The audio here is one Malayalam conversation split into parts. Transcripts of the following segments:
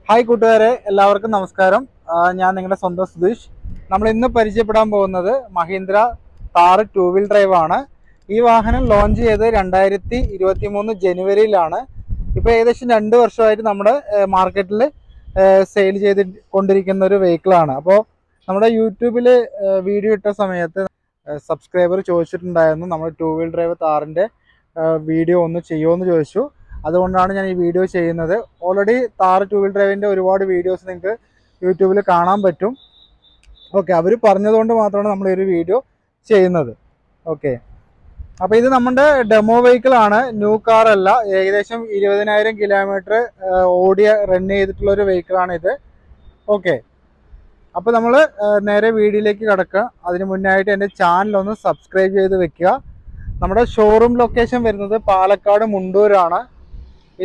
ഹായ് കൂട്ടുകാരെ, എല്ലാവർക്കും നമസ്കാരം. ഞാൻ നിങ്ങളുടെ സ്വന്തം സുധീഷ്. നമ്മൾ ഇന്ന് പരിചയപ്പെടാൻ പോകുന്നത് മഹീന്ദ്ര താർ 2 വീൽ ഡ്രൈവ് ആണ്. ഈ വാഹനം ലോഞ്ച് ചെയ്ത് 2023 ജനുവരിയിലാണ്. ഇപ്പോൾ ഏകദേശം 2 വർഷമായിട്ട് നമ്മുടെ മാർക്കറ്റിൽ സെയിൽ ചെയ്ത് കൊണ്ടിരിക്കുന്ന ഒരു വെഹിക്കിളാണ്. അപ്പോൾ നമ്മുടെ യൂട്യൂബിൽ വീഡിയോ ഇട്ട സമയത്ത് സബ്സ്ക്രൈബർ ചോദിച്ചിട്ടുണ്ടായിരുന്നു നമ്മൾ 2 വീൽ ഡ്രൈവ് താറിൻ്റെ വീഡിയോ ഒന്ന് ചെയ്യുമോ എന്ന് ചോദിച്ചു. അതുകൊണ്ടാണ് ഞാൻ ഈ വീഡിയോ ചെയ്യുന്നത്. ഓൾറെഡി താർ 2 വീൽ ഡ്രൈവിൻ്റെ ഒരുപാട് വീഡിയോസ് നിങ്ങൾക്ക് യൂട്യൂബിൽ കാണാൻ പറ്റും. ഓക്കെ, അവർ പറഞ്ഞതുകൊണ്ട് മാത്രമാണ് നമ്മൾ ഈ ഒരു വീഡിയോ ചെയ്യുന്നത്. ഓക്കെ, അപ്പോൾ ഇത് നമ്മുടെ ഡെമോ വെഹിക്കിളാണ്, ന്യൂ കാർ അല്ല. ഏകദേശം 20,000 കിലോമീറ്റർ റൺ ചെയ്തിട്ടുള്ളൊരു വെഹിക്കിളാണ് ഇത്. ഓക്കെ, അപ്പോൾ നമ്മൾ നേരെ വീഡിയോയിലേക്ക് കിടക്കുക. അതിന് മുന്നായിട്ട് എൻ്റെ ചാനലൊന്ന് സബ്സ്ക്രൈബ് ചെയ്ത് വെക്കുക. നമ്മുടെ ഷോറൂം ലൊക്കേഷൻ വരുന്നത് പാലക്കാട് മുണ്ടൂരാണ്.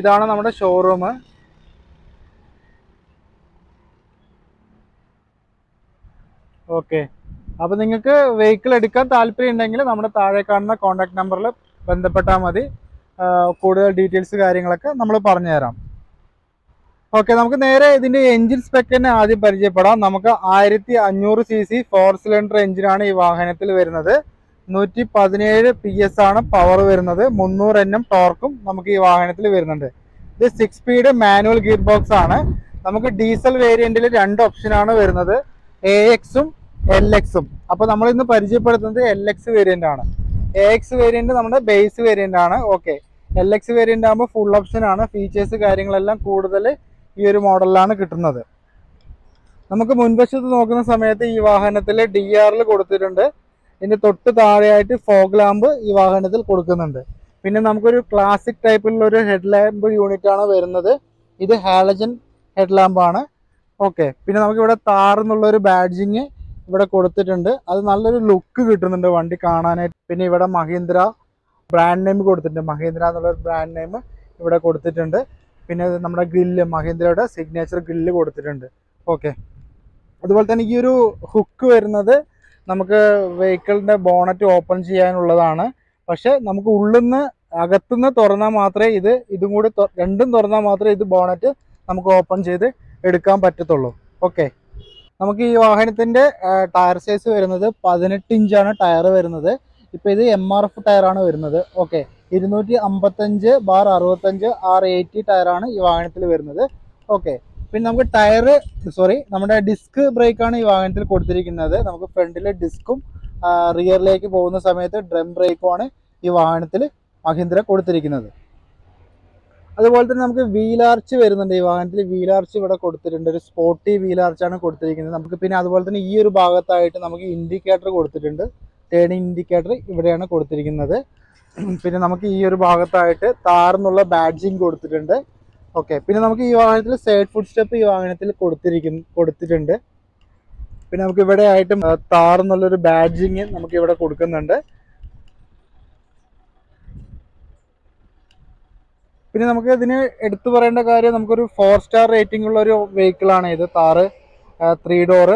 ഇതാണ് നമ്മുടെ ഷോറൂം. ഓക്കെ, അപ്പോൾ നിങ്ങൾക്ക് വെഹിക്കിൾ എടുക്കാൻ താല്പര്യം ഉണ്ടെങ്കിൽ നമ്മുടെ താഴെ കാണുന്ന കോൺടാക്ട് നമ്പറിൽ ബന്ധപ്പെട്ടാൽ മതി. കൂടുതൽ ഡീറ്റെയിൽസ് കാര്യങ്ങളൊക്കെ നമ്മൾ പറഞ്ഞുതരാം. ഓക്കെ, നമുക്ക് നേരെ ഇതിൻ്റെ എൻജിൻ സ്പെക്ക് തന്നെ ആദ്യം പരിചയപ്പെടാം. നമുക്ക് 1500 cc 4 സിലിണ്ടർ എഞ്ചിനാണ് ഈ വാഹനത്തിൽ വരുന്നത്. 117 PS ആണ് പവർ വരുന്നത്. 300 Nm ടോർക്കും നമുക്ക് ഈ വാഹനത്തിൽ വരുന്നുണ്ട്. ഇത് 6 സ്പീഡ് മാനുവൽ ഗിയർ ബോക്സ് ആണ്. നമുക്ക് ഡീസൽ വേരിയന്റിൽ 2 ഓപ്ഷനാണ് വരുന്നത്, AX-ഉം LX-ഉം. അപ്പോൾ നമ്മൾ ഇന്ന് പരിചയപ്പെടുത്തുന്നത് LX വേരിയന്റ് ആണ്. AX വേരിയന്റ് നമ്മുടെ ബേസ് വേരിയന്റ് ആണ്. ഓക്കെ, LX വേരിയന്റ് ആകുമ്പോൾ ഫുൾ ഓപ്ഷൻ ആണ്. ഫീച്ചേഴ്സ് കാര്യങ്ങളെല്ലാം കൂടുതൽ ഈ ഒരു മോഡലിലാണ് കിട്ടുന്നത്. നമുക്ക് മുൻവശത്ത് നോക്കുന്ന സമയത്ത് ഈ വാഹനത്തിൽ DRL കൊടുത്തിട്ടുണ്ട്. ഇതിൻ്റെ തൊട്ട് താഴെയായിട്ട് ഫോഗ് ലാമ്പ് ഈ വാഹനത്തിൽ കൊടുക്കുന്നുണ്ട്. പിന്നെ നമുക്കൊരു ക്ലാസിക് ടൈപ്പിലുള്ള ഒരു ഹെഡ് ലാമ്പ് യൂണിറ്റ് ആണ് വരുന്നത്. ഇത് ഹാലജൻ ഹെഡ് ലാമ്പാണ്. ഓക്കെ, പിന്നെ നമുക്കിവിടെ താർ എന്നുള്ളൊരു ബാഡ്ജിങ് ഇവിടെ കൊടുത്തിട്ടുണ്ട്. അത് നല്ലൊരു ലുക്ക് കിട്ടുന്നുണ്ട് വണ്ടി കാണാനായിട്ട്. പിന്നെ ഇവിടെ മഹീന്ദ്ര ബ്രാൻഡ് നെയിം കൊടുത്തിട്ടുണ്ട്. മഹീന്ദ്ര എന്നുള്ളൊരു ബ്രാൻഡ് നെയിം ഇവിടെ കൊടുത്തിട്ടുണ്ട്. പിന്നെ നമ്മുടെ ഗ്രില്ല്, മഹീന്ദ്രയുടെ സിഗ്നേച്ചർ ഗ്രില്ല് കൊടുത്തിട്ടുണ്ട്. ഓക്കെ, അതുപോലെ തന്നെ ഈ ഒരു ഹുക്ക് വരുന്നത് നമുക്ക് വെഹിക്കിളിൻ്റെ ബോണറ്റ് ഓപ്പൺ ചെയ്യാനുള്ളതാണ്. പക്ഷെ നമുക്ക് അകത്തുനിന്ന് തുറന്നാൽ മാത്രമേ ഇതും കൂടി രണ്ടും തുറന്നാൽ മാത്രമേ ഇത് ബോണറ്റ് നമുക്ക് ഓപ്പൺ ചെയ്ത് എടുക്കാൻ പറ്റത്തുള്ളൂ. ഓക്കെ, നമുക്ക് ഈ വാഹനത്തിൻ്റെ ടയർ സൈസ് വരുന്നത് 18 ഇഞ്ചാണ് ടയർ വരുന്നത്. ഇപ്പോൾ ഇത് MRF ടയറാണ് വരുന്നത്. ഓക്കെ, 255/65 R80 ടയറാണ് ഈ വാഹനത്തിൽ വരുന്നത്. ഓക്കെ, പിന്നെ നമുക്ക് നമ്മുടെ ഡിസ്ക് ബ്രേക്കാണ് ഈ വാഹനത്തിൽ കൊടുത്തിരിക്കുന്നത്. നമുക്ക് ഫ്രണ്ടിലെ ഡിസ്കും റിയറിലേക്ക് പോകുന്ന സമയത്ത് ഡ്രം ബ്രേക്കുമാണ് ഈ വാഹനത്തിൽ മഹീന്ദ്ര കൊടുത്തിരിക്കുന്നത്. അതുപോലെ തന്നെ നമുക്ക് വീലാർച്ച് വരുന്നുണ്ട്. ഈ വാഹനത്തിൽ വീലാർച്ച് ഇവിടെ കൊടുത്തിട്ടുണ്ട്. ഒരു സ്പോർട്ടി വീലാർച്ചാണ് കൊടുത്തിരിക്കുന്നത്. നമുക്ക് പിന്നെ അതുപോലെ തന്നെ ഈ ഒരു ഭാഗത്തായിട്ട് നമുക്ക് ഇൻഡിക്കേറ്റർ കൊടുത്തിട്ടുണ്ട്. ടേണിംഗ് ഇൻഡിക്കേറ്റർ ഇവിടെയാണ് കൊടുത്തിരിക്കുന്നത്. പിന്നെ നമുക്ക് ഈ ഒരു ഭാഗത്തായിട്ട് താർ എന്നുള്ള ബാഡ്ജിങ് കൊടുത്തിട്ടുണ്ട്. ഓക്കെ, പിന്നെ നമുക്ക് ഈ വാഹനത്തിൽ സൈഡ് ഫുഡ് സ്റ്റെപ്പ് ഈ വാഹനത്തിൽ കൊടുത്തിട്ടുണ്ട്. പിന്നെ നമുക്ക് ഇവിടെ ആയിട്ടും താർ എന്നുള്ളൊരു ബാഡ്ജിങ് നമുക്ക് ഇവിടെ കൊടുക്കുന്നുണ്ട്. പിന്നെ നമുക്ക് ഇതിന് എടുത്തു പറയേണ്ട കാര്യം, നമുക്കൊരു 4 സ്റ്റാർ റേറ്റിംഗ് ഉള്ള ഒരു വെഹിക്കിളാണ് ഇത്. താർ 3 ഡോറ്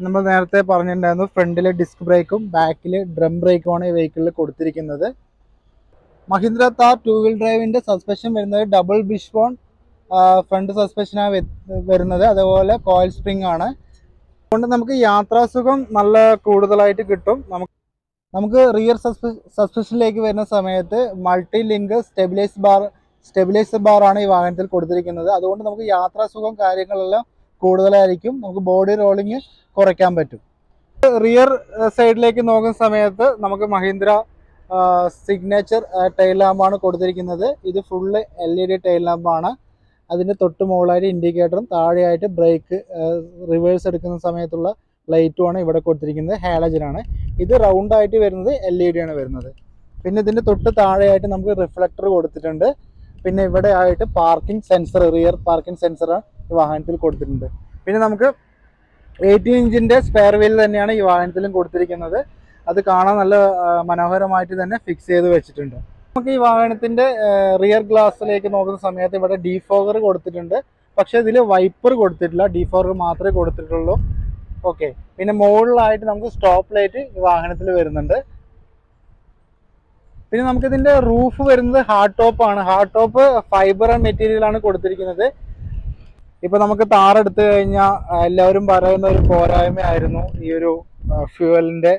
നമ്മൾ നേരത്തെ പറഞ്ഞിട്ടുണ്ടായിരുന്നു. ഫ്രണ്ടിലെ ഡിസ്ക് ബ്രേക്കും ബാക്കിൽ ഡ്രം ബ്രേക്കുമാണ് ഈ വെഹിക്കിളിൽ കൊടുത്തിരിക്കുന്നത്. മഹീന്ദ്ര താർ 2 വീൽ ഡ്രൈവിൻ്റെ സസ്പെൻഷൻ വരുന്നത് ഡബിൾ ബിഷ്ബോൺ ഫ്രണ്ട് സസ്പെൻഷനാണ് വരുന്നത്. അതേപോലെ കോയിൽ സ്പ്രിംഗ് ആണ്. അതുകൊണ്ട് നമുക്ക് യാത്രാസുഖം നല്ല കൂടുതലായിട്ട് കിട്ടും. നമുക്ക് റിയർ സസ്പെൻഷനിലേക്ക് വരുന്ന സമയത്ത് മൾട്ടി ലിങ്ക് സ്റ്റെബിലൈസർ ബാർ ആണ് ഈ വാഹനത്തിൽ കൊടുത്തിരിക്കുന്നത്. അതുകൊണ്ട് നമുക്ക് യാത്രാസുഖം കാര്യങ്ങളെല്ലാം കൂടുതലായിരിക്കും. നമുക്ക് ബോഡി റോളിങ് കുറയ്ക്കാൻ പറ്റും. റിയർ സൈഡിലേക്ക് നോക്കുന്ന സമയത്ത് നമുക്ക് മഹീന്ദ്ര സിഗ്നേച്ചർ ടൈൽ ലാമ്പാണ് കൊടുത്തിരിക്കുന്നത്. ഇത് ഫുള്ള് LED ടൈൽ ലാമ്പാണ്. അതിൻ്റെ തൊട്ട് മുകളിലായിട്ട് ഇൻഡിക്കേറ്ററും താഴെയായിട്ട് ബ്രേക്ക് റിവേഴ്സ് എടുക്കുന്ന സമയത്തുള്ള ലൈറ്റുമാണ് ഇവിടെ കൊടുത്തിരിക്കുന്നത്. ഹാലജനാണ്. ഇത് റൗണ്ടായിട്ട് വരുന്നത് LED ആണ് വരുന്നത്. പിന്നെ ഇതിൻ്റെ തൊട്ട് താഴെയായിട്ട് നമുക്ക് റിഫ്ലക്ടർ കൊടുത്തിട്ടുണ്ട്. പിന്നെ ഇവിടെ ആയിട്ട് parking sensor, rear parking sensor ഈ വാഹനത്തിൽ കൊടുത്തിട്ടുണ്ട്. പിന്നെ നമുക്ക് 18 ഇഞ്ചിൻ്റെ സ്പെയർ വീൽ തന്നെയാണ് ഈ വാഹനത്തിലും കൊടുത്തിരിക്കുന്നത്. അത് കാണാൻ നല്ല മനോഹരമായിട്ട് തന്നെ ഫിക്സ് ചെയ്ത് വെച്ചിട്ടുണ്ട്. നമുക്ക് ഈ വാഹനത്തിൻ്റെ റിയർ ഗ്ലാസ്സിലേക്ക് നോക്കുന്ന സമയത്ത് ഇവിടെ ഡീഫോഗർ കൊടുത്തിട്ടുണ്ട്. പക്ഷേ ഇതിൽ വൈപ്പർ കൊടുത്തിട്ടില്ല, ഡീഫോഗർ മാത്രമേ കൊടുത്തിട്ടുള്ളൂ. ഓക്കെ, പിന്നെ മുകളിലായിട്ട് നമുക്ക് സ്റ്റോപ്പ് ലൈറ്റ് ഈ വാഹനത്തിൽ വരുന്നുണ്ട്. പിന്നെ നമുക്ക് ഇതിന്റെ റൂഫ് വരുന്നത് ഹാർഡ് ടോപ്പ് ആണ്. ഹാർഡ് ടോപ്പ് ഫൈബർ മെറ്റീരിയൽ ആണ് കൊടുത്തിരിക്കുന്നത്. ഇപ്പൊ നമുക്ക് താറെടുത്തു കഴിഞ്ഞാൽ എല്ലാവരും പറയുന്ന ഒരു പോരായ്മയായിരുന്നു ഈ ഒരു ഫ്യൂവലിന്റെ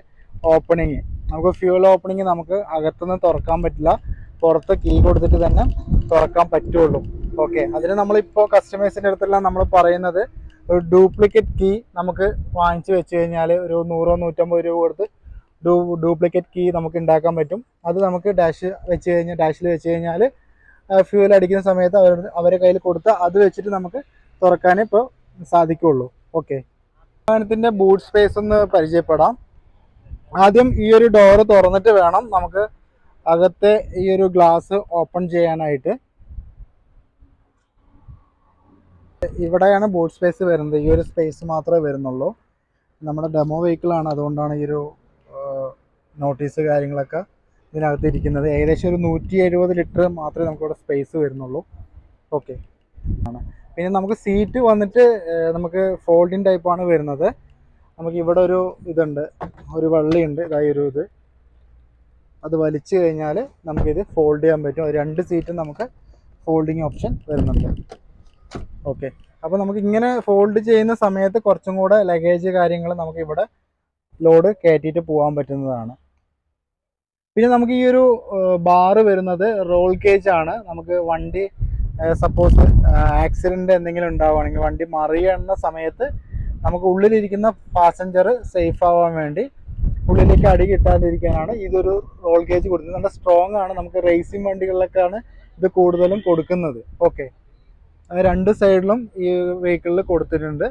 ഓപ്പണിങ്. നമുക്ക് ഫ്യൂവൽ ഓപ്പണിങ് നമുക്ക് അകത്തുനിന്ന് തുറക്കാൻ പറ്റില്ല, പുറത്ത് കീ കൊടുത്തിട്ട് തന്നെ തുറക്കാൻ പറ്റുള്ളൂ. ഓക്കെ, അതിന് നമ്മളിപ്പോൾ കസ്റ്റമേഴ്സിൻ്റെ അടുത്തെല്ലാം നമ്മൾ പറയുന്നത് ഒരു ഡ്യൂപ്ലിക്കേറ്റ് കീ നമുക്ക് വാങ്ങിച്ചു വെച്ച് കഴിഞ്ഞാൽ ഒരു 100-150 രൂപ കൊടുത്ത് ഡ്യൂപ്ലിക്കേറ്റ് കീ നമുക്ക് ഉണ്ടാക്കാൻ പറ്റും. അത് നമുക്ക് ഡാഷിൽ വെച്ച് കഴിഞ്ഞാൽ ഫ്യൂവൽ അടിക്കുന്ന സമയത്ത് അവരുടെ കയ്യിൽ കൊടുത്താൽ അത് വെച്ചിട്ട് നമുക്ക് തുറക്കാനേ ഇപ്പോൾ സാധിക്കുള്ളൂ. ഓക്കെ, വാഹനത്തിൻ്റെ ബൂട്ട് സ്പേസ് ഒന്ന് പരിചയപ്പെടാം. ആദ്യം ഈ ഒരു ഡോറ് തുറന്നിട്ട് വേണം നമുക്ക് അകത്തെ ഈ ഒരു ഗ്ലാസ് ഓപ്പൺ ചെയ്യാനായിട്ട്. ഇവിടെയാണ് ബൂട്ട് സ്പേസ് വരുന്നത്. ഈ ഒരു സ്പേസ് മാത്രമേ വരുന്നുള്ളൂ. നമ്മുടെ ഡെമോ വെഹിക്കിളാണ്, അതുകൊണ്ടാണ് ഈ ഒരു നോട്ടീസ് കാര്യങ്ങളൊക്കെ ഇതിനകത്ത് ഇരിക്കുന്നത്. ഏകദേശം ഒരു 170 ലിറ്റർ മാത്രമേ നമുക്കിവിടെ സ്പേസ് വരുന്നുള്ളൂ. ഓക്കെ ആണ്. പിന്നെ നമുക്ക് സീറ്റ് വന്നിട്ട് നമുക്ക് ഫോൾഡിങ് ടൈപ്പാണ് വരുന്നത്. നമുക്ക് ഇവിടെ ഒരു ഇതുണ്ട്, ഒരു വള്ളിയുണ്ട്, ഇതായി ഒരു ഇത്. അത് വലിച്ചു കഴിഞ്ഞാൽ നമുക്കിത് ഫോൾഡ് ചെയ്യാൻ പറ്റും. 2 സീറ്റും നമുക്ക് ഫോൾഡിങ് ഓപ്ഷൻ വരുന്നുണ്ട്. ഓക്കെ, അപ്പോൾ നമുക്ക് ഇങ്ങനെ ഫോൾഡ് ചെയ്യുന്ന സമയത്ത് കുറച്ചും കൂടെ ലഗേജ് കാര്യങ്ങൾ നമുക്ക് ഇവിടെ ലോഡ് കയറ്റിയിട്ട് പോകാൻ പറ്റുന്നതാണ്. പിന്നെ നമുക്ക് ഈ ഒരു ബാറ് വരുന്നത് റോൾ കേജ് ആണ്. നമുക്ക് വണ്ടി സപ്പോസ് ആക്സിഡന്റ് എന്തെങ്കിലും ഉണ്ടാവുകയാണെങ്കിൽ, വണ്ടി മറിയുന്ന സമയത്ത് നമുക്ക് ഉള്ളിലിരിക്കുന്ന പാസഞ്ചർ സേഫ് ആവാൻ വേണ്ടി ഉള്ളിലേക്ക് അടി കിട്ടാതിരിക്കാനാണ് ഇതൊരു റോൾ കേജ് കൊടുക്കുന്നത്. നല്ല സ്ട്രോങ് ആണ്. നമുക്ക് റേസിംഗ് വണ്ടികളിലൊക്കെയാണ് ഇത് കൂടുതലും കൊടുക്കുന്നത്. ഓക്കെ, 2 സൈഡിലും ഈ വെഹിക്കിളിൽ കൊടുത്തിട്ടുണ്ട്.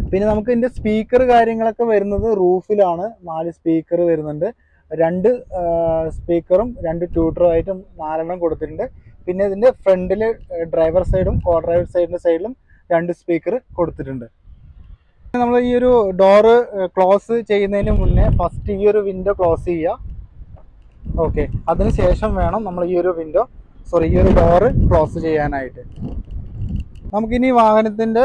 പിന്നെ നമുക്ക് ഇതിൻ്റെ സ്പീക്കർ കാര്യങ്ങളൊക്കെ വരുന്നത് റൂഫിലാണ്. 4 സ്പീക്കർ വരുന്നുണ്ട്. 2 സ്പീക്കറും 2 ട്യൂട്ടറും ആയിട്ടും 4 കൊടുത്തിട്ടുണ്ട്. പിന്നെ ഇതിൻ്റെ ഫ്രണ്ടിൽ ഡ്രൈവർ സൈഡും കോ ഡ്രൈവർ സൈഡിലും 2 സ്പീക്കർ കൊടുത്തിട്ടുണ്ട്. നമ്മൾ ഈ ഒരു ഡോറ് ക്ലോസ് ചെയ്യുന്നതിന് മുന്നേ ഫസ്റ്റ് ഈ ഒരു വിൻഡോ ക്ലോസ് ചെയ്യുക. ഓക്കെ, അതിനുശേഷം വേണം നമ്മൾ ഈ ഒരു ഡോറ് ക്ലോസ് ചെയ്യാനായിട്ട്. നമുക്കിനി വാഹനത്തിൻ്റെ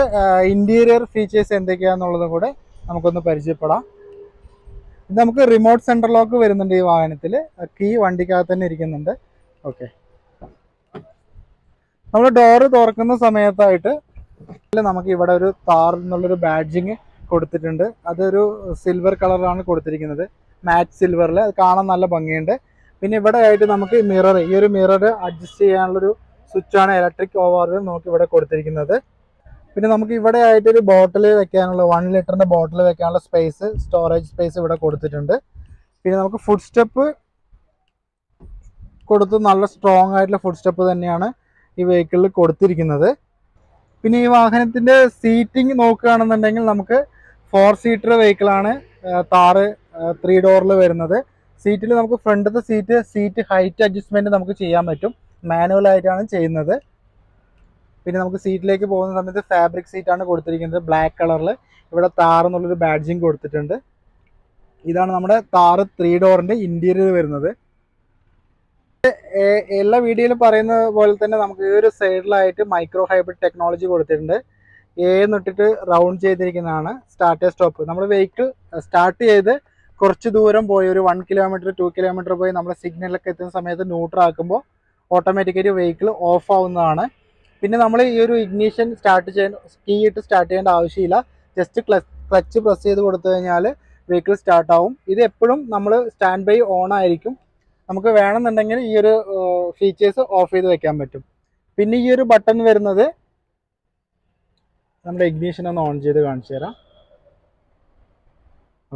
ഇൻറ്റീരിയർ ഫീച്ചേഴ്സ് എന്തൊക്കെയാണെന്നുള്ളതും കൂടെ നമുക്കൊന്ന് പരിചയപ്പെടാം. ഇത് നമുക്ക് റിമോട്ട് സെൻട്രൽ ലോക്ക് വരുന്നുണ്ട് ഈ വാഹനത്തിൽ. കീ വണ്ടിക്കകത്ത് തന്നെ ഇരിക്കുന്നുണ്ട്. ഓക്കെ, നമ്മൾ ഡോറ് തുറക്കുന്ന സമയത്തായിട്ട് നമുക്ക് ഇവിടെ ഒരു താർ എന്നുള്ളൊരു ബാഡ്ജിങ് കൊടുത്തിട്ടുണ്ട്. അതൊരു സിൽവർ കളറിലാണ് കൊടുത്തിരിക്കുന്നത്, മാറ്റ് സിൽവറിൽ. അത് കാണാൻ നല്ല ഭംഗിയുണ്ട്. പിന്നെ ഇവിടെ ആയിട്ട് നമുക്ക് ഈ ഒരു മിറർ അഡ്ജസ്റ്റ് ചെയ്യാനുള്ളൊരു സ്വിച്ചാണ്, ഇലക്ട്രിക് ഓവർവ്യൂ നമുക്ക് ഇവിടെ കൊടുത്തിരിക്കുന്നത്. പിന്നെ നമുക്ക് ഇവിടെ ആയിട്ട് ഒരു ബോട്ടിൽ വെക്കാനുള്ള 1 ലിറ്ററിൻ്റെ ബോട്ടിൽ വെക്കാനുള്ള സ്റ്റോറേജ് സ്പേസ് ഇവിടെ കൊടുത്തിട്ടുണ്ട്. പിന്നെ നമുക്ക് ഫുഡ് സ്റ്റെപ്പ് കൊടുത്ത് നല്ല സ്ട്രോങ് ആയിട്ടുള്ള ഫുഡ് സ്റ്റെപ്പ് തന്നെയാണ് ഈ വെഹിക്കിളിൽ കൊടുത്തിരിക്കുന്നത്. പിന്നെ ഈ വാഹനത്തിൻ്റെ സീറ്റിംഗ് നോക്കുകയാണെന്നുണ്ടെങ്കിൽ നമുക്ക് 4 സീറ്റർ വെഹിക്കിളാണ് താറ് 3 ഡോറിൽ വരുന്നത്. സീറ്റിൽ നമുക്ക് ഫ്രണ്ടത്തെ സീറ്റ് ഹൈറ്റ് അഡ്ജസ്റ്റ്മെൻറ്റ് നമുക്ക് ചെയ്യാൻ പറ്റും. മാനുവലായിട്ടാണ് ചെയ്യുന്നത്. പിന്നെ നമുക്ക് സീറ്റിലേക്ക് പോകുന്ന സമയത്ത് ഫാബ്രിക് സീറ്റാണ് കൊടുത്തിരിക്കുന്നത്, ബ്ലാക്ക് കളറിൽ. ഇവിടെ താർ എന്നുള്ളൊരു ബാഡ്ജിങ് കൊടുത്തിട്ടുണ്ട്. ഇതാണ് നമ്മുടെ താറ് 3 ഡോറിൻ്റെ ഇൻറ്റീരിയർ വരുന്നത്. എല്ലാ വീഡിയോയിലും പറയുന്ന പോലെ തന്നെ നമുക്ക് ഈ ഒരു സൈഡിലായിട്ട് മൈക്രോ ഹൈബ്രിഡ് ടെക്നോളജി കൊടുത്തിട്ടുണ്ട്. എന്നിട്ടിട്ട് റൗണ്ട് ചെയ്തിരിക്കുന്നതാണ് സ്റ്റാർട്ട് സ്റ്റോപ്പ്. നമ്മൾ വെഹിക്കിൾ സ്റ്റാർട്ട് ചെയ്ത് കുറച്ച് ദൂരം പോയി, ഒരു 1 കിലോമീറ്റർ 2 കിലോമീറ്റർ പോയി നമ്മൾ സിഗ്നലൊക്കെ എത്തുന്ന സമയത്ത് ന്യൂട്രൽ ആക്കുമ്പോൾ ഓട്ടോമാറ്റിക്കായിട്ട് വെഹിക്കിൾ ഓഫ് ആവുന്നതാണ്. പിന്നെ നമ്മൾ ഈ ഒരു ഇഗ്നീഷൻ കീ ഇട്ട് സ്റ്റാർട്ട് ചെയ്യേണ്ട ആവശ്യമില്ല. ജസ്റ്റ് ക്ലച്ച് പ്രസ് ചെയ്ത് കൊടുത്തു കഴിഞ്ഞാൽ വെഹിക്കിൾ സ്റ്റാർട്ട് ആവും. ഇത് എപ്പോഴും നമ്മൾ സ്റ്റാൻഡ് ബൈ ഓൺ ആയിരിക്കും. നമുക്ക് വേണമെന്നുണ്ടെങ്കിൽ ഈ ഒരു ഫീച്ചേഴ്സ് ഓഫ് ചെയ്ത് വെക്കാൻ പറ്റും. പിന്നെ ഈ ഒരു ബട്ടൺ വരുന്നത് നമ്മുടെ ഇഗ്നീഷൻ ഒന്ന് ഓൺ ചെയ്ത് കാണിച്ചു തരാം.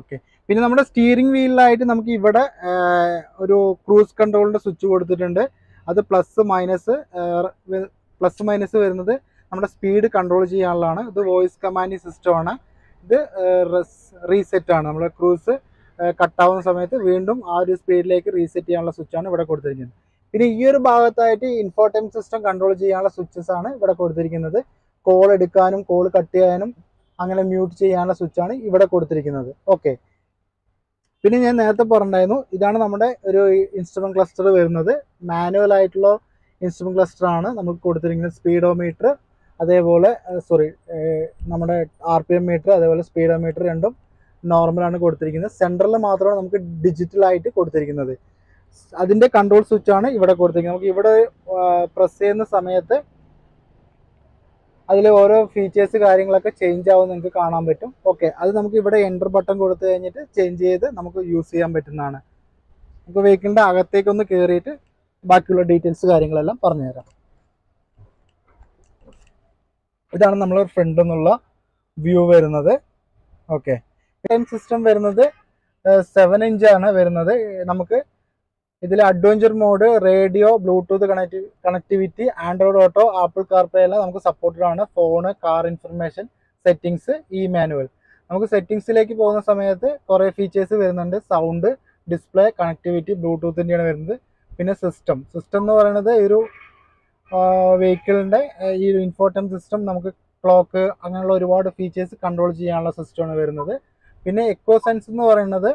ഓക്കെ, പിന്നെ നമ്മുടെ സ്റ്റിയറിംഗ് വീലിലായിട്ട് നമുക്ക് ഇവിടെ ഒരു ക്രൂസ് കൺട്രോളിൻ്റെ സ്വിച്ച് കൊടുത്തിട്ടുണ്ട്. അത് പ്ലസ് മൈനസ് വരുന്നത് നമ്മുടെ സ്പീഡ് കൺട്രോൾ ചെയ്യാനുള്ളതാണ്. ഇത് വോയിസ് കമാൻഡിങ് സിസ്റ്റമാണ്. ഇത് റീസെറ്റ് ആണ്. നമ്മുടെ ക്രൂസ് കട്ടാവുന്ന സമയത്ത് വീണ്ടും ആ ഒരു സ്പീഡിലേക്ക് റീസെറ്റ് ചെയ്യാനുള്ള സ്വിച്ചാണ് ഇവിടെ കൊടുത്തിരിക്കുന്നത്. പിന്നെ ഈ ഒരു ഭാഗത്തായിട്ട് ഇൻഫോടൈം സിസ്റ്റം കൺട്രോൾ ചെയ്യാനുള്ള സ്വിച്ചസ് ആണ് ഇവിടെ കൊടുത്തിരിക്കുന്നത്. കോൾ എടുക്കാനും കോൾ കട്ട് ചെയ്യാനും അങ്ങനെ മ്യൂട്ട് ചെയ്യാനുള്ള സ്വിച്ചാണ് ഇവിടെ കൊടുത്തിരിക്കുന്നത്. ഓക്കെ, പിന്നെ ഞാൻ നേരത്തെ പറഞ്ഞിട്ടുണ്ടായിരുന്നു, ഇതാണ് നമ്മുടെ ഒരു ഇൻസ്ട്രുമെന്റ് ക്ലസ്റ്റർ വരുന്നത്. മാനുവൽ ആയിട്ടുള്ള ഇൻസ്ട്രുമെന്റ് ക്ലസ്റ്റർ ആണ് നമുക്ക് കൊടുത്തിരിക്കുന്നത്. സ്പീഡോമീറ്റർ, അതേപോലെ നമ്മുടെ RPM മീറ്റർ, അതേപോലെ സ്പീഡോമീറ്റർ രണ്ടും നോർമലാണ് കൊടുത്തിരിക്കുന്നത്. സെൻട്രലിൽ മാത്രമാണ് നമുക്ക് ഡിജിറ്റലായിട്ട് കൊടുത്തിരിക്കുന്നത്. അതിൻ്റെ കൺട്രോൾ സ്വിച്ചാണ് ഇവിടെ കൊടുത്തിരിക്കുന്നത്. നമുക്ക് ഇവിടെ പ്രസ് ചെയ്യുന്ന സമയത്ത് അതിൽ ഓരോ ഫീച്ചേഴ്സ് കാര്യങ്ങളൊക്കെ ചേഞ്ച് ആവും നിങ്ങൾക്ക് കാണാൻ പറ്റും. ഓക്കെ, അത് നമുക്ക് ഇവിടെ എൻ്റർ ബട്ടൺ കൊടുത്തു കഴിഞ്ഞിട്ട് ചേഞ്ച് ചെയ്ത് നമുക്ക് യൂസ് ചെയ്യാൻ പറ്റുന്നതാണ്. നമുക്ക് വെഹിക്കിളിൻ്റെ അകത്തേക്കൊന്ന് കയറിയിട്ട് ബാക്കിയുള്ള ഡീറ്റെയിൽസ് കാര്യങ്ങളെല്ലാം പറഞ്ഞുതരാം. ഇതാണ് നമ്മൾ ഫ്രണ്ട് എന്നുള്ള വ്യൂ വരുന്നത്. ഓക്കെ, ടൈം സിസ്റ്റം വരുന്നത് 7 ഇഞ്ചാണ് വരുന്നത്. നമുക്ക് ഇതിൽ adventure mode, radio, Bluetooth connectivity, Android Auto, Apple CarPlay എല്ലാം നമുക്ക് സപ്പോർട്ടഡ് ആണ്. ഫോണ്, കാർ ഇൻഫർമേഷൻ, സെറ്റിങ്സ്, ഈ മാനുവൽ. നമുക്ക് സെറ്റിങ്സിലേക്ക് പോകുന്ന സമയത്ത് കുറേ ഫീച്ചേഴ്സ് വരുന്നുണ്ട്. സൗണ്ട്, ഡിസ്പ്ലേ, കണക്ടിവിറ്റി, ബ്ലൂടൂത്തിൻ്റെയാണ് വരുന്നത്. പിന്നെ സിസ്റ്റം എന്ന് പറയുന്നത് ഒരു വെഹിക്കിളിൻ്റെ ഈ ഒരു ഇൻഫോർട്ടൈൻ സിസ്റ്റം, നമുക്ക് ക്ലോക്ക്, അങ്ങനെയുള്ള ഒരുപാട് ഫീച്ചേഴ്സ് കൺട്രോൾ ചെയ്യാനുള്ള സിസ്റ്റമാണ് വരുന്നത്. പിന്നെ എക്കോ സെൻസ് എന്ന് പറയുന്നത്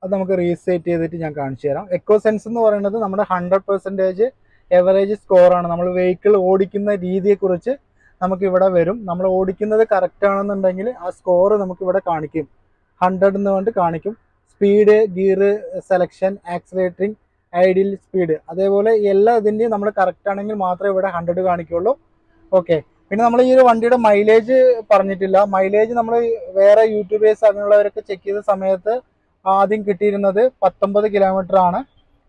അത് നമുക്ക് റീസെറ്റ് ചെയ്തിട്ട് ഞാൻ കാണിച്ചു തരാം. എക്കോ സെൻസ് എന്ന് പറയുന്നത് നമ്മുടെ 100% എവറേജ് സ്കോറാണ്. നമ്മൾ വെഹിക്കിൾ ഓടിക്കുന്ന രീതിയെക്കുറിച്ച് നമുക്കിവിടെ വരും. നമ്മൾ ഓടിക്കുന്നത് കറക്റ്റ് ആണെന്നുണ്ടെങ്കിൽ ആ സ്കോർ നമുക്കിവിടെ കാണിക്കും. 100 എന്ന് പറഞ്ഞിട്ട് കാണിക്കും. Speed, gear selection, accelerating, ideal speed, അതേപോലെ എല്ലാ ഇതിൻ്റെയും നമ്മൾ കറക്റ്റ് ആണെങ്കിൽ മാത്രമേ ഇവിടെ 100 കാണിക്കുള്ളൂ. ഓക്കെ, പിന്നെ നമ്മൾ ഈ ഒരു വണ്ടിയുടെ മൈലേജ് പറഞ്ഞിട്ടില്ല. മൈലേജ് നമ്മൾ വേറെ യൂട്യൂബേഴ്സ് അങ്ങനെയുള്ളവരൊക്കെ ചെക്ക് ചെയ്ത സമയത്ത് ആദ്യം കിട്ടിയിരുന്നത് 19 കിലോമീറ്റർ ആണ്.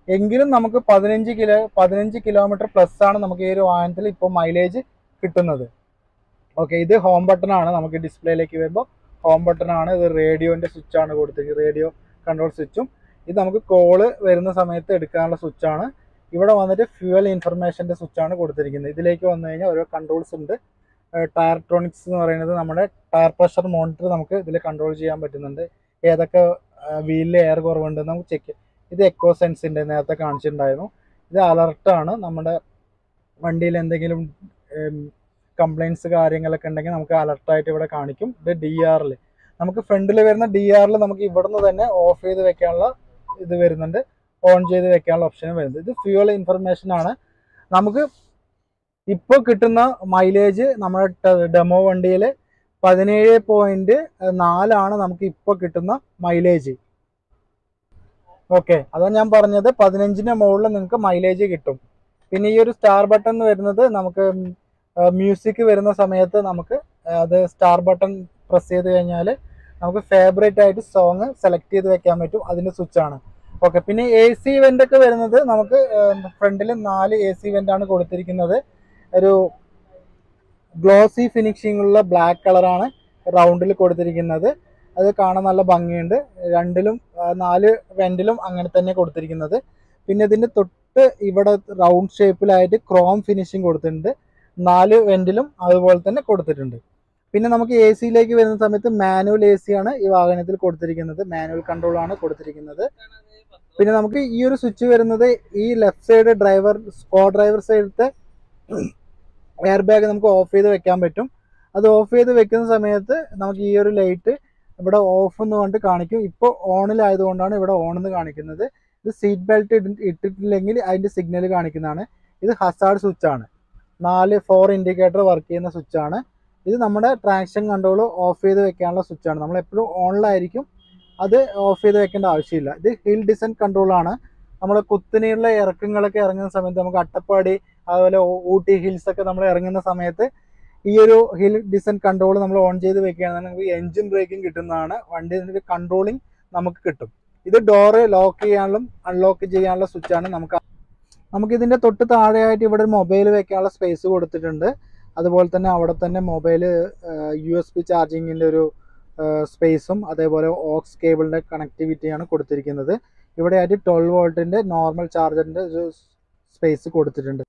എങ്കിലും നമുക്ക് 15 കിലോമീറ്റർ പ്ലസ് ആണ് നമുക്ക് ഈ ഒരു വാഹനത്തിൽ ഇപ്പോൾ മൈലേജ് കിട്ടുന്നത്. ഓക്കെ, ഇത് ഹോം ബട്ടൺ ആണ്. നമുക്ക് ഡിസ്പ്ലേയിലേക്ക് വരുമ്പോൾ ഹോം ബട്ടൺ ആണ്. ഇത് റേഡിയോൻ്റെ സ്വിച്ചാണ് കൊടുത്തിരിക്കുന്നത്, റേഡിയോ കൺട്രോൾ സ്വിച്ചും. ഇത് നമുക്ക് കോള് വരുന്ന സമയത്ത് എടുക്കാനുള്ള സ്വിച്ചാണ്. ഇവിടെ വന്നിട്ട് ഫ്യൂവൽ ഇൻഫർമേഷൻ്റെ സ്വിച്ചാണ് കൊടുത്തിരിക്കുന്നത്. ഇതിലേക്ക് വന്നു കഴിഞ്ഞാൽ ഓരോ കൺട്രോൾസ് ഉണ്ട്. ടയർട്രോണിക്സ് എന്ന് പറയുന്നത് നമ്മുടെ ടയർ പ്രഷർ മോണിറ്റർ നമുക്ക് ഇതിൽ കൺട്രോൾ ചെയ്യാൻ പറ്റുന്നുണ്ട്. ഏതൊക്കെ വീലിൽ എയർ കുറവുണ്ട് നമുക്ക് ചെക്ക്. ഇത് എക്കോ സെൻസിൻ്റെ നേരത്തെ കാണിച്ചിട്ടുണ്ടായിരുന്നു. ഇത് അലർട്ടാണ്. നമ്മുടെ വണ്ടിയിൽ എന്തെങ്കിലും കംപ്ലയിൻസ് കാര്യങ്ങളൊക്കെ ഉണ്ടെങ്കിൽ നമുക്ക് അലർട്ടായിട്ട് ഇവിടെ കാണിക്കും. ഇത് DRL, നമുക്ക് ഫ്രണ്ടിൽ വരുന്ന DRL നമുക്ക് ഇവിടുന്ന് തന്നെ ഓഫ് ചെയ്ത് വെക്കാനുള്ള ഇത് വരുന്നുണ്ട്, ഓൺ ചെയ്ത് വെക്കാനുള്ള ഓപ്ഷനും വരുന്നത്. ഇത് ഫ്യൂവൽ ഇൻഫർമേഷൻ ആണ്. നമുക്ക് ഇപ്പോൾ കിട്ടുന്ന മൈലേജ് നമ്മുടെ ഡെമോ വണ്ടിയിൽ 17.4 നമുക്ക് ഇപ്പോൾ കിട്ടുന്ന മൈലേജ്. ഓക്കെ, അതാണ് ഞാൻ പറഞ്ഞത്, 15ന് മുകളിൽ നിങ്ങൾക്ക് മൈലേജ് കിട്ടും. പിന്നെ ഈ ഒരു സ്റ്റാർ ബട്ടൺ വരുന്നത് നമുക്ക് മ്യൂസിക് വരുന്ന സമയത്ത് നമുക്ക് അത് സ്റ്റാർ ബട്ടൺ പ്രസ് ചെയ്ത് കഴിഞ്ഞാൽ നമുക്ക് ഫേവറേറ്റ് ആയിട്ട് സോങ് സെലക്ട് ചെയ്ത് വെക്കാൻ പറ്റും. അതിൻ്റെ സ്വിച്ചാണ്. ഓക്കെ, പിന്നെ AC വെൻ്റ് ഒക്കെ വരുന്നത് നമുക്ക് ഫ്രണ്ടിൽ 4 AC വെൻ്റാണ് കൊടുത്തിരിക്കുന്നത്. ഒരു ഗ്ലോസി ഫിനിഷിംഗുള്ള ബ്ലാക്ക് കളറാണ് റൗണ്ടിൽ കൊടുത്തിരിക്കുന്നത്. അത് കാണാൻ നല്ല ഭംഗിയുണ്ട്. 4 വെൻറ്റിലും അങ്ങനെ തന്നെ കൊടുത്തിരിക്കുന്നത്. പിന്നെ ഇതിൻ്റെ തൊട്ട് ഇവിടെ റൗണ്ട് ഷേപ്പിലായിട്ട് ക്രോം ഫിനിഷിംഗ് കൊടുത്തിട്ടുണ്ട്. 4 വെൻറ്റിലും അതുപോലെ തന്നെ കൊടുത്തിട്ടുണ്ട്. പിന്നെ നമുക്ക് AC-യിലേക്ക് വരുന്ന സമയത്ത് മാനുവൽ AC ആണ് ഈ വാഹനത്തിൽ കൊടുത്തിരിക്കുന്നത്. മാനുവൽ കൺട്രോൾ ആണ് കൊടുത്തിരിക്കുന്നത്. പിന്നെ നമുക്ക് ഈ ഒരു സ്വിച്ച് വരുന്നത് ഈ ലെഫ്റ്റ് സൈഡ് ഡ്രൈവർ സൈഡത്തെ എയർ ബാഗ് നമുക്ക് ഓഫ് ചെയ്ത് വെക്കാൻ പറ്റും. അത് ഓഫ് ചെയ്ത് വെക്കുന്ന സമയത്ത് നമുക്ക് ഈ ഒരു ലൈറ്റ് ഇവിടെ ഓഫ് എന്ന് പറഞ്ഞിട്ട് കാണിക്കും. ഇപ്പോൾ ഓണിലായതുകൊണ്ടാണ് ഇവിടെ ഓൺ എന്ന് കാണിക്കുന്നത്. ഇത് സീറ്റ് ബെൽറ്റ് ഇട്ടിട്ടില്ലെങ്കിൽ അതിൻ്റെ സിഗ്നൽ കാണിക്കുന്നതാണ്. ഇത് ഹസാർഡ് സ്വിച്ചാണ്. 4 ഇൻഡിക്കേറ്റർ വർക്ക് ചെയ്യുന്ന സ്വിച്ചാണ്. ഇത് നമ്മുടെ ട്രാക്ഷൻ കൺട്രോൾ ഓഫ് ചെയ്ത് വെക്കാനുള്ള സ്വിച്ചാണ്. നമ്മൾ എപ്പോഴും ഓണിലായിരിക്കും, അത് ഓഫ് ചെയ്ത് വെക്കേണ്ട ആവശ്യമില്ല. ഇത് ഹിൽ ഡിസെൻറ്റ് കൺട്രോളാണ്. നമ്മൾ കുത്തിനെയുള്ള ഇറക്കങ്ങളൊക്കെ ഇറങ്ങുന്ന സമയത്ത് നമുക്ക് അട്ടപ്പാടി അതുപോലെ ഊട്ടി ഹിൽസൊക്കെ നമ്മൾ ഇറങ്ങുന്ന സമയത്ത് ഈ ഒരു ഹിൽ ഡിസെൻറ്റ് കൺട്രോൾ നമ്മൾ ഓൺ ചെയ്ത് വെക്കുകയാണെങ്കിൽ നമുക്ക് എൻജിൻ ബ്രേക്കിംഗ് കിട്ടുന്നതാണ്. വണ്ടിയുടെ കൺട്രോളിങ് നമുക്ക് കിട്ടും. ഇത് ഡോറ് ലോക്ക് ചെയ്യാനും അൺലോക്ക് ചെയ്യാനുള്ള സ്വിച്ചാണ്. നമുക്കിതിൻ്റെ തൊട്ട് താഴെയായിട്ട് ഇവിടെ ഒരു മൊബൈൽ വെക്കാനുള്ള സ്പേസ് കൊടുത്തിട്ടുണ്ട്. അതുപോലെ തന്നെ അവിടെ തന്നെ മൊബൈൽ USB ചാർജിങ്ങിൻ്റെ ഒരു സ്പേസും അതേപോലെ ഓക്സ് കേബിളിൻ്റെ കണക്ടിവിറ്റിയാണ് കൊടുത്തിരിക്കുന്നത്. ഇവിടെ ആയിട്ട് 12 വോൾട്ടിൻ്റെ നോർമൽ ചാർജറിൻ്റെ ഒരു സ്പേസ് കൊടുത്തിട്ടുണ്ട്.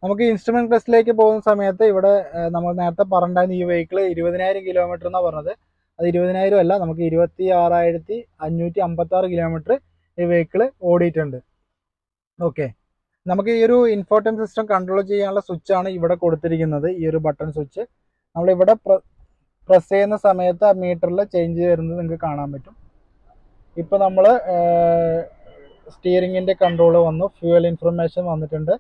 നമുക്ക് ഇൻസ്ട്രുമെൻറ്റ് ക്ലസ്റ്ററിലേക്ക് പോകുന്ന സമയത്ത് ഇവിടെ നമ്മൾ നേരത്തെ പറഞ്ഞിട്ടുണ്ടായിരുന്ന ഈ വെഹിക്കിൾ 20,000 കിലോമീറ്റർ എന്നാണ് പറഞ്ഞത്. അത് 20,000 അല്ല, നമുക്ക് 26,556 കിലോമീറ്റർ ഈ വെഹിക്കിൾ ഓടിയിട്ടുണ്ട്. ഓക്കെ, നമുക്ക് ഈ ഒരു ഇൻഫോർട്ടൈൻ സിസ്റ്റം കൺട്രോൾ ചെയ്യാനുള്ള സ്വിച്ചാണ് ഇവിടെ കൊടുത്തിരിക്കുന്നത്. ഈ ഒരു ബട്ടൺ സ്വിച്ച് നമ്മളിവിടെ പ്രസ് ചെയ്യുന്ന സമയത്ത് ആ മീറ്ററിൽ ചേഞ്ച് വരുന്നത് നിങ്ങൾക്ക് കാണാൻ പറ്റും. ഇപ്പോൾ നമ്മൾ സ്റ്റിയറിങ്ങിൻ്റെ കൺട്രോൾ വന്നു, ഫ്യൂവൽ ഇൻഫർമേഷൻ വന്നിട്ടുണ്ട്.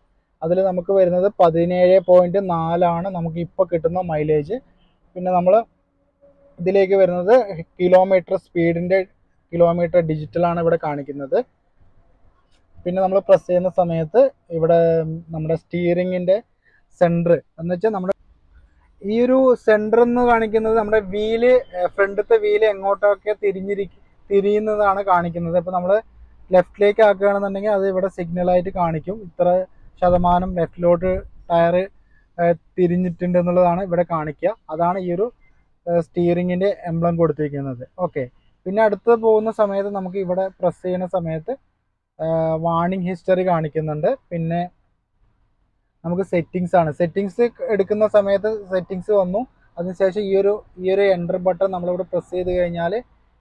അതിൽ നമുക്ക് വരുന്നത് 17.4 നമുക്ക് ഇപ്പോൾ കിട്ടുന്ന മൈലേജ്. പിന്നെ നമ്മൾ ഇതിലേക്ക് വരുന്നത് കിലോമീറ്റർ സ്പീഡിൻ്റെ കിലോമീറ്റർ ഡിജിറ്റലാണ് ഇവിടെ കാണിക്കുന്നത്. പിന്നെ നമ്മൾ പ്രസ് ചെയ്യുന്ന സമയത്ത് ഇവിടെ നമ്മുടെ സ്റ്റിയറിങ്ങിൻ്റെ സെൻറ്റർ എന്ന് വെച്ചാൽ നമ്മുടെ ഈ ഒരു സെൻറ്റർ എന്ന് കാണിക്കുന്നത് നമ്മുടെ വീല്, ഫ്രണ്ടത്തെ വീല് എങ്ങോട്ടൊക്കെ തിരിയുന്നതാണ് കാണിക്കുന്നത്. അപ്പോൾ നമ്മൾ ലെഫ്റ്റിലേക്ക് ആക്കുകയാണെന്നുണ്ടെങ്കിൽ അത് ഇവിടെ സിഗ്നലായിട്ട് കാണിക്കും, ഇത്ര ശതമാനം ലെഫ്റ്റിലോട്ട് ടയർ തിരിഞ്ഞിട്ടുണ്ട് എന്നുള്ളതാണ് ഇവിടെ കാണിക്കുക. അതാണ് ഈ ഒരു സ്റ്റിയറിങ്ങിൻ്റെ എംബ്ലം കൊടുത്തിരിക്കുന്നത്. ഓക്കെ, പിന്നെ അടുത്ത് പോകുന്ന സമയത്ത് നമുക്ക് ഇവിടെ പ്രസ് ചെയ്യുന്ന സമയത്ത് വാർണിംഗ് ഹിസ്റ്ററി കാണിക്കുന്നുണ്ട്. പിന്നെ നമുക്ക് സെറ്റിങ്സ് ആണ്. സെറ്റിങ്സ് എടുക്കുന്ന സമയത്ത് സെറ്റിങ്സ് വന്നു. അതിനുശേഷം ഈ ഒരു എൻ്റർ ബട്ടൺ നമ്മളിവിടെ പ്രസ് ചെയ്ത് കഴിഞ്ഞാൽ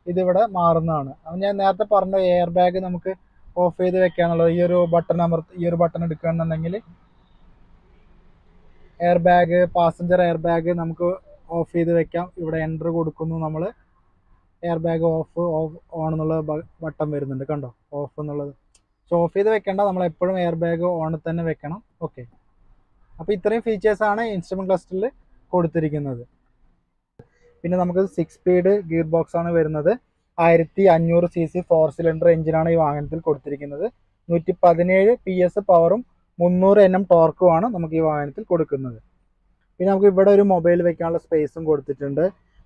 ഇതിവിടെ മാറുന്നതാണ്. അപ്പം ഞാൻ നേരത്തെ പറഞ്ഞ എയർ ബാഗ് നമുക്ക് ഓഫ് ചെയ്ത് വെക്കാന്നുള്ളത്. ഈ ഒരു ബട്ടൺ എടുക്കുകയാണെന്നുണ്ടെങ്കിൽ air bag, passenger air bag നമുക്ക് ഓഫ് ചെയ്ത് വെക്കാം. ഇവിടെ എൻ്റർ കൊടുക്കുന്നു, നമ്മൾ എയർ ബാഗ് ഓഫ് ഓൺ എന്നുള്ള ബട്ടൺ വരുന്നുണ്ട്, കണ്ടോ, ഓഫ് എന്നുള്ളത്. സോ ഓഫ് ചെയ്ത് വെക്കേണ്ട, നമ്മൾ എപ്പോഴും എയർ ബാഗ് ഓണിൽ തന്നെ വെക്കണം. ഓക്കെ, അപ്പോൾ ഇത്രയും ഫീച്ചേഴ്സാണ് ഇൻസ്ട്രുമെൻറ്റ് ക്ലസ്റ്ററിൽ കൊടുത്തിരിക്കുന്നത്. പിന്നെ നമുക്ക് 6 സ്പീഡ് ഗിയർ ബോക്സ് ആണ് വരുന്നത്. 1500 cc 4 സിലിണ്ടർ എഞ്ചിനാണ് ഈ വാഹനത്തിൽ കൊടുത്തിരിക്കുന്നത്. 117 PS പവറും 300 Nm ടോർക്കുമാണ് നമുക്ക് ഈ വാഹനത്തിൽ കൊടുക്കുന്നത്. പിന്നെ നമുക്ക് ഇവിടെ ഒരു മൊബൈൽ വെക്കാനുള്ള സ്പേസും കൊടുത്തിട്ടുണ്ട്.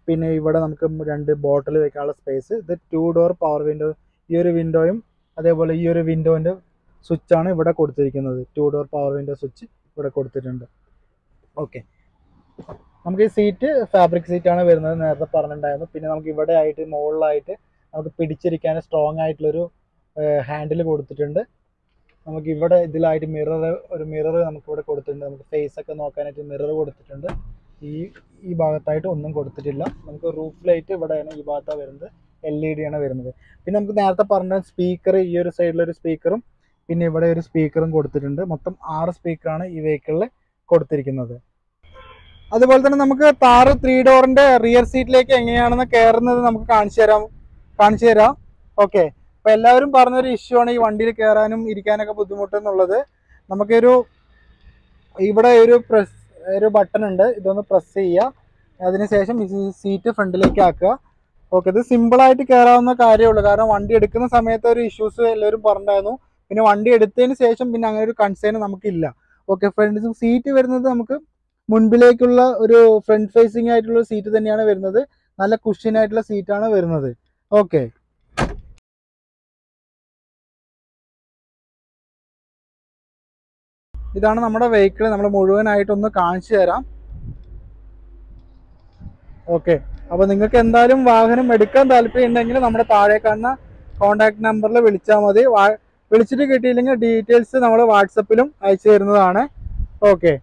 പിന്നെ ഇവിടെ നമുക്ക് 2 ബോട്ടിൽ വെക്കാനുള്ള സ്പേസ്. ഇത് 2 ഡോർ പവർ വിൻഡോ, ഈ ഒരു വിൻഡോയും അതേപോലെ ഈ ഒരു വിൻഡോൻ്റെ സ്വിച്ചാണ് ഇവിടെ കൊടുത്തിരിക്കുന്നത്. 2 ഡോർ പവർ വിൻഡോ സ്വിച്ച് ഇവിടെ കൊടുത്തിട്ടുണ്ട്. ഓക്കെ, നമുക്ക് ഈ സീറ്റ് ഫാബ്രിക് സീറ്റാണ് വരുന്നത്, നേരത്തെ പറഞ്ഞിട്ടുണ്ടായിരുന്നു. പിന്നെ നമുക്ക് ഇവിടെ ആയിട്ട് മുകളിലായിട്ട് നമുക്ക് പിടിച്ചിരിക്കാൻ സ്ട്രോങ് ആയിട്ടുള്ളൊരു ഹാൻഡിൽ കൊടുത്തിട്ടുണ്ട്. നമുക്ക് ഇവിടെ ഇതിലായിട്ട് ഒരു മിറർ നമുക്കിവിടെ കൊടുത്തിട്ടുണ്ട്. നമുക്ക് ഫേസ് ഒക്കെ നോക്കാനായിട്ട് മിറർ കൊടുത്തിട്ടുണ്ട്. ഈ ഭാഗത്തായിട്ട് ഒന്നും കൊടുത്തിട്ടില്ല. നമുക്ക് റൂഫ് ലൈറ്റ് ഇവിടെയാണ്, ഈ ഭാഗത്താണ് വരുന്നത്, LED ആണ് വരുന്നത്. പിന്നെ നമുക്ക് നേരത്തെ പറഞ്ഞ സ്പീക്കർ, ഈ ഒരു സൈഡിലൊരു സ്പീക്കറും പിന്നെ ഇവിടെ ഒരു സ്പീക്കറും കൊടുത്തിട്ടുണ്ട്. മൊത്തം 6 സ്പീക്കറാണ് ഈ വെഹിക്കിളിൽ കൊടുത്തിരിക്കുന്നത്. അതുപോലെ തന്നെ നമുക്ക് താറ് 3 ഡോറിൻ്റെ റിയർ സീറ്റിലേക്ക് എങ്ങനെയാണെന്ന് കയറുന്നത് നമുക്ക് കാണിച്ചു തരാം. ഓക്കെ, അപ്പോൾ എല്ലാവരും പറഞ്ഞൊരു ഇഷ്യൂ ആണ് ഈ വണ്ടിയിൽ കയറാനും ഇരിക്കാനൊക്കെ ബുദ്ധിമുട്ടെന്നുള്ളത്. നമുക്കൊരു ഇവിടെ ഒരു ബട്ടൺ ഉണ്ട്, ഇതൊന്ന് പ്രസ് ചെയ്യുക. അതിനുശേഷം ഈ സീറ്റ് ഫ്രണ്ടിലേക്ക് ആക്കുക. ഓക്കെ, ഇത് സിമ്പിളായിട്ട് കയറാവുന്ന കാര്യമുള്ളൂ. കാരണം വണ്ടി എടുക്കുന്ന സമയത്ത് ഒരു ഇഷ്യൂസ് എല്ലാവരും പറഞ്ഞിട്ടുണ്ടായിരുന്നു. പിന്നെ വണ്ടി എടുത്തതിന് ശേഷം പിന്നെ അങ്ങനെ ഒരു കൺസേൺ നമുക്കില്ല. ഓക്കെ, ഫ്രണ്ട് സീറ്റ് വരുന്നത് നമുക്ക് മുൻപിലേക്കുള്ള ഒരു ഫ്രണ്ട് ഫേസിങ് ആയിട്ടുള്ള സീറ്റ് തന്നെയാണ് വരുന്നത്. നല്ല കുഷ്യൻ ആയിട്ടുള്ള സീറ്റാണ് വരുന്നത്. ഓക്കെ, ഇതാണ് നമ്മുടെ വെഹിക്കിൾ. നമ്മൾ മുഴുവനായിട്ടൊന്ന് കാണിച്ചു തരാം. ഓക്കെ, അപ്പോൾ നിങ്ങൾക്ക് എന്തായാലും വാഹനം എടുക്കാൻ താല്പര്യം ഉണ്ടെങ്കിൽ നമ്മുടെ താഴെ കാണുന്ന കോൺടാക്ട് നമ്പറിൽ വിളിച്ചാൽ മതി. വിളിച്ചിട്ട് കിട്ടിയില്ലെങ്കിൽ ഡീറ്റെയിൽസ് നമ്മൾ വാട്സപ്പിലും അയച്ചു തരുന്നതാണ്. ഓക്കെ.